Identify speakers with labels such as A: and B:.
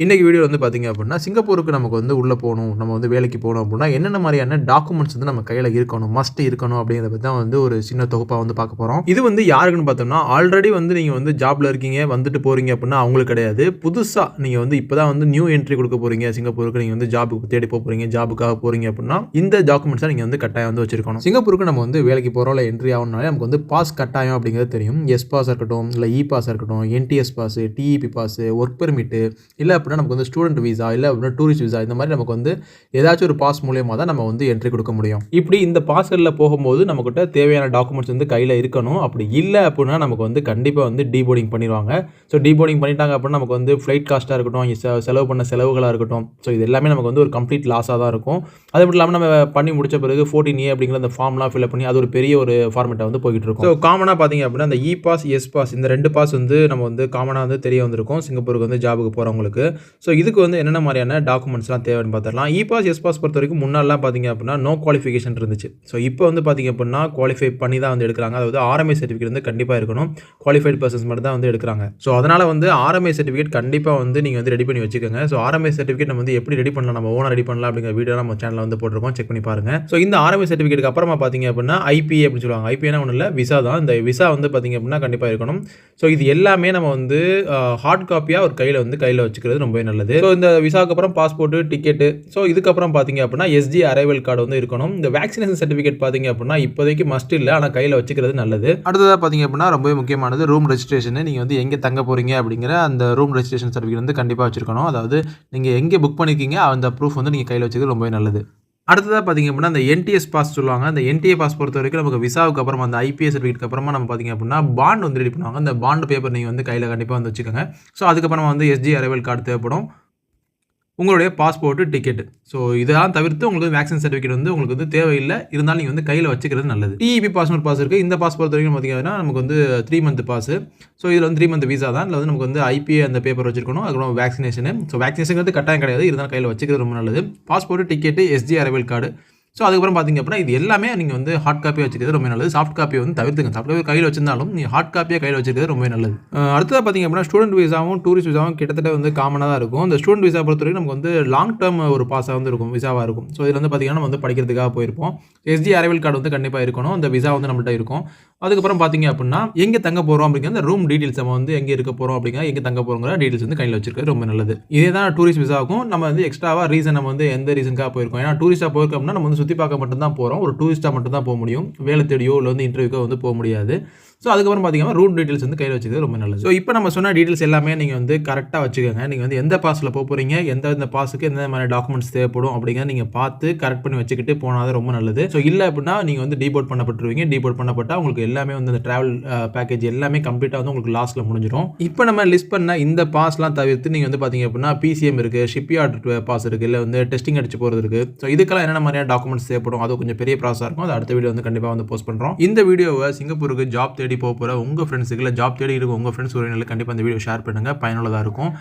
A: இன்றைக்கி வீடியோ வந்து பார்த்திங்க அப்படின்னா சிங்கப்பூருக்கு நமக்கு வந்து உள்ளே போகணும், நம்ம வந்து வேலைக்கு போகணும் அப்படின்னா என்னென்ன மாதிரியான டாக்குமெண்ட்ஸ் வந்து நம்ம கையில் இருக்கணும், மஸ்ட் இருக்கணும் அப்படிங்கிறத பற்றி தான் வந்து ஒரு சின்ன தொகுப்பாக வந்து பார்க்க போகிறோம். இது வந்து யாருக்குன்னு பார்த்தோம்னா ஆல்ரெடி வந்து நீங்கள் வந்து ஜாபில் இருக்கீங்க, வந்துட்டு போகிறீங்க அப்படின்னா அவங்களுக்கு கிடையாது. புதுசாக நீங்கள் வந்து இப்போ தான் வந்து நியூ என்ட்ரி கொடுக்க போகிறீங்க சிங்கப்பூருக்கு, நீங்கள் வந்து ஜாபுக்கு தேடி போகிறீங்க, ஜாபுக்காக போகிறீங்க அப்படின்னா இந்த டாக்குமெண்ட்ஸை நீங்கள் வந்து கட்டாயம் வந்து வச்சிருக்கணும். சிங்கப்பூருக்கு நம்ம வந்து வேலைக்கு போகிறோம் இல்லை என்ட்ரி ஆகணும்னாலே நமக்கு வந்து பாஸ் கட்டாயம் அப்படிங்கிறது தெரியும். எஸ் பாஸ் இருக்கட்டும், இல்லை இ பாஸ் இருக்கட்டும், NDS pass, DEP pass, work permit, இல்லை அப்படின்னா நமக்கு வந்து ஸ்டூடெண்ட் விசா, இல்லை அப்படின்னா டூரிஸ்ட் விசா, இந்த மாதிரி நமக்கு வந்து ஏதாச்சும் ஒரு பாஸ் மூலியமாக தான் நம்ம வந்து என்ட்ரி கொடுக்க முடியும். இப்படி இந்த பாஸ்களில் போகும்போது நம்மக்கிட்ட தேவையான டாக்குமெண்ட்ஸ் வந்து கையில் இருக்கணும். அப்படி இல்லை அப்படின்னா நமக்கு வந்து கண்டிப்பாக வந்து டீபோர்டிங் பண்ணிடுவாங்க. ஸோ டீபோர்டிங் பண்ணிட்டாங்க அப்படின்னா நமக்கு வந்து ஃப்ளைட் காஸ்ட்டாக இருக்கட்டும், செலவு பண்ண செலவுகளாக இருக்கட்டும், ஸோ இது எல்லாமே நமக்கு வந்து ஒரு கம்ப்ளீட் லாஸாக தான் இருக்கும். அது மட்டும் இல்லாமல் நம்ம பண்ணி முடிச்ச பிறகு 14A அப்படிங்கிற அந்த ஃபார்ம்லாம் ஃபில்அப் பண்ணி அது ஒரு பெரிய ஒரு ஃபார்மேட்டை வந்து போய்கிட்டு இருக்கும். ஸோ காமனாக பார்த்தீங்க அப்படின்னா அந்த இ பாஸ், எஸ் பாஸ், இந்த 2 பாஸ் வந்து நம்ம வந்து காமனாக வந்து தெரிய வந்திருக்கும் சிங்கப்பூருக்கு வந்து ஜாபுக்கு போகிறவங்களுக்கு. ஸோ இதுக்கு வந்து என்னென்ன மாதிரியான டாக்குமெண்ட்ஸ்லாம் தேவைன்னு பார்த்துடலாம். இ பாஸ், எஸ் பாஸ் பொறுத்த வரைக்கும் முன்னாடிலாம் பார்த்தீங்க அப்படின்னா நோ குவாலிஃபிகேஷன் இருந்துச்சு. ஸோ இப்போ வந்து பார்த்தீங்க அப்படின்னா குவாலிஃபை பண்ணி தான் வந்து எடுக்கிறாங்க. அதாவது ஆர்எம்ஐ சர்டிஃபிகேட் வந்து கண்டிப்பாக இருக்கணும். குவாலிஃபைட் பர்சன்ஸ் மட்டும் தான் வந்து எடுக்கிறாங்க. ஸோ அதனால் வந்து ஆர்எம்ஐ சர்டிஃபிகேட் கண்டிப்பாக வந்து நீங்கள் வந்து ரெடி பண்ணி வச்சுக்கோங்க. ஸோ ஆர்எம்ஐ சர்டிஃபிகேட் நம்ம வந்து எப்படி ரெடி பண்ணலாம், நம்ம ஓனாக ரெடி பண்ணலாம் அப்படிங்கிற வீடியோ நம்ம சேனலில் வந்து போட்டிருக்கோம், செக் பண்ணி பாருங்கள். ஸோ இந்த ஆர்எம்ஐ சர்டிஃபிகேட்டுக்கு அப்புறமா பார்த்தீங்க அப்படின்னா ஐபிஏ அப்படின்னு சொல்லுவாங்க. ஐபிஏனா ஒன்றும் இல்லை, விசா தான். இந்த விசா வந்து பார்த்தீங்க அப்படின்னா கண்டிப்பாக இருக்கணும். ஸோ இது எல்லாமே நம்ம வந்து ஹார்ட் காப்பியாக ஒரு கையில் வச்சுக்கிறது ரொம்பவே நல்லது. ஸோ இந்த விசாவுக்கு அப்புறம் பாஸ்போர்ட்டு, டிக்கெட்டு, ஸோ இதுக்கப்புறம் பார்த்தீங்க அப்படின்னா எஸ்ஜி அரைவல் கார்டு வந்து இருக்கணும். இந்த வேக்சினேஷன் சர்டிஃபிகேட் பார்த்தீங்க அப்படின்னா இப்போதைக்கு மஸ்ட் இல்லை, ஆனால் கையில் வச்சுக்கிறது நல்லது. அடுத்ததாக பார்த்தீங்க அப்படின்னா ரொம்பவே முக்கியமானது ரூம் ரெஜிஸ்ட்ரேஷன். நீங்கள் வந்து எங்கே தங்க போகிறீங்க அப்படிங்கிற அந்த ரூம் ரெஜிஸ்ட்ரேஷன் சர்டிஃபிகேட் வந்து கண்டிப்பாக வச்சிருக்கணும். அதாவது நீங்கள் எங்கே புக் பண்ணியிருக்கீங்க அந்த ப்ரூஃப் வந்து நீங்கள் கையில் வச்சுக்கிறது ரொம்பவே நல்லது. அடுத்ததாக பார்த்தீங்க அப்படின்னா அந்த என்டிஎஸ் பாஸ் சொல்லுவாங்க. அந்த என்டிஏ பாஸ் பொறுத்த வரைக்கும் நமக்கு விசாவுக்கு அப்புறமா அந்த ஐபிஎஸ் சர்டிஃபிகேட் அப்புறமா நம்ம பார்த்தீங்க அப்படின்னா பாண்ட் வந்து ரெடி பண்ணுவாங்க. அந்த பாண்ட் பேப்பர் நீங்கள் வந்து கையில் கண்டிப்பாக வந்து வச்சுக்கோங்க. ஸோ அதுக்கப்புறமா வந்து எஸ்ஜி அரைவல் கார்டு தேவைப்படும், உங்களுடைய பாஸ்போர்ட்டு, டிக்கெட்டு. ஸோ இதெல்லாம் தவிர்த்து உங்களுக்கு வேக்சின் சர்டிஃபிகேட் வந்து உங்களுக்கு வந்து தேவையில்லை, இருந்தாலும் நீங்கள் வந்து கையில் வச்சுக்கிறது நல்லது. டிஇபி பாஸ் ஒரு பாஸ் இருக்குது. இந்த பாஸ் பொறுத்த வரைக்கும் பார்த்தீங்கன்னா நமக்கு வந்து 3 மந்த் பாஸ். ஸோ இதில் வந்து 3 மந்த் விசா தான். இதில் வந்து நமக்கு வந்து ஐபிஏ அந்த பேப்பர் வச்சிருக்கணும். அதுக்கப்புறம் வேக்சினேஷன். ஸோ வேக்சினேஷன் வந்து கட்டாயம் கிடையாது, இருந்தாலும் கையில் வச்சுக்கிறது ரொம்ப நல்லது. Passport, ticket, SG arrival card. So அதுக்கப்புறம் பார்த்தீங்க அப்படின்னா இது எல்லாமே நீங்கள் வந்து ஹார்ட் காப்பியாக வச்சுக்கிறது ரொம்ப நல்லது. சாஃப்ட் காப்பியை வந்து தவிர்த்துங்க. சாஃப்ட் காப்பி கையில் வச்சிருந்தாலும் நீங்கள் ஹார்ட் காப்பியாக கையில் வச்சுக்கிறது ரொம்ப நல்லது. அடுத்ததாக பார்த்தீங்க அப்படின்னா ஸ்டூடெண்ட் விசாவும் டூரிஸ்ட் விசாவும் கிட்டத்தட்ட வந்து காமனாக தான் இருக்கும். இந்த ஸ்டூடெண்ட் விசா பொறுத்த வரைக்கும் நமக்கு வந்து லாங் டேர்ம் ஒரு பாஸாக வந்து இருக்கும், விசாவாக இருக்கும். ஸோ இதில் வந்து பார்த்தீங்கன்னா நம்ம வந்து படிக்கிறதுக்காக போயிருப்போம். எஸ்ஜி அரைவல் கார்டு வந்து கண்டிப்பாக இருக்கணும். அந்த விசா வந்து நம்மள்ட்ட இருக்கும். அதுக்கப்புறம் பார்த்தீங்க அப்படின்னா எங்கே தங்க போகிறோம் அப்படிங்கிற அந்த ரூம் டீட்டெயில்ஸ், நம்ம வந்து எங்கே இருக்க போகிறோம் அப்படிங்கிற எங்கே தங்க போகிறோங்கிற டீட்டெயில்ஸ் வந்து கையில் வச்சிருக்கிறது ரொம்ப நல்லது. இதே தான் டூரிஸ்ட் விசாவுக்கும் நம்ம வந்து எக்ஸ்ட்ராவாக ரீசன் நம்ம வந்து எந்த ரீசனுக்காக போயிருக்கோம். ஏன்னா டூரிஸ்ட்டாக போயிருக்கோம் அப்படின்னா நம்ம வந்து சுற்றி பார்க்க மட்டும் தான் போகிறோம். ஒரு டூரிஸ்ட்டாக மட்டும் தான் போக முடியும். வேலை தேடியோ இல்லை வந்து இன்டர்வியூக்கோ வந்து போக முடியாது. ஸோ அதுக்கப்புறம் பார்த்தீங்கன்னா ரூட் டீட்டெயில்ஸ் வந்து கையில் வச்சுக்கிறது ரொம்ப நல்லது. ஸோ இப்போ நம்ம சொன்ன டீட்டெயில்ஸ் எல்லாமே நீங்கள் வந்து கரெக்டாக வச்சுக்கோங்க. நீங்கள் வந்து எந்த பாஸில் போக போகிறீங்க, எந்த பாஸுக்கு எந்த மாதிரி டாக்குமெண்ட்ஸ் தேவைப்படும் அப்படிங்கிறத நீங்கள் பார்த்து கரெக்ட் பண்ணி வச்சுக்கிட்டு போனால் தான் ரொம்ப நல்லது. ஸோ இல்லை அப்படின்னா நீங்கள் வந்து டீபோர்ட் பண்ணப்பட்டுருவீங்க. டீபோர்ட் பண்ணப்பட்டால் உங்களுக்கு எல்லாமே வந்து அந்த ட்ராவல் பேக்கேஜ் எல்லாமே கம்ப்ளீட்டாக வந்து உங்களுக்கு லாஸ்ட்டில் முடிஞ்சிடும். இப்போ நம்ம லிஸ்ட் பண்ண இந்த பாஸ்லாம் தவிர்த்து நீங்கள் வந்து பார்த்தீங்க அப்படின்னா பிசிஎம் இருக்குது, ஷிப்யார்ட் பாஸ் இருக்குது, இல்லை வந்து டெஸ்டிங் அடிச்சு போகிறது இருக்குது. ஸோ இதுக்கெல்லாம் என்னென்ன மாதிரியான டாக்குமெண்ட்ஸ் தேவைப்படும், அது கொஞ்சம் பெரிய ப்ராசஸாக இருக்கும். அது அடுத்த வீடியோ வந்து கண்டிப்பாக வந்து போஸ்ட் பண்ணுறோம். இந்த வீடியோவை சிங்கப்பூருக்கு ஜாப் தேடி போகிற உங்கள் ஃப்ரெண்ட்ஸுக்கு இல்லை ஜாப் தேடி இருக்கும் உங்கள் ஃப்ரெண்ட்ஸ் உறவினர்களுக்கு கண்டிப்பாக இந்த வீடியோ ஷேர் பண்ணுங்கள், பயனுள்ளதாக இருக்கும்.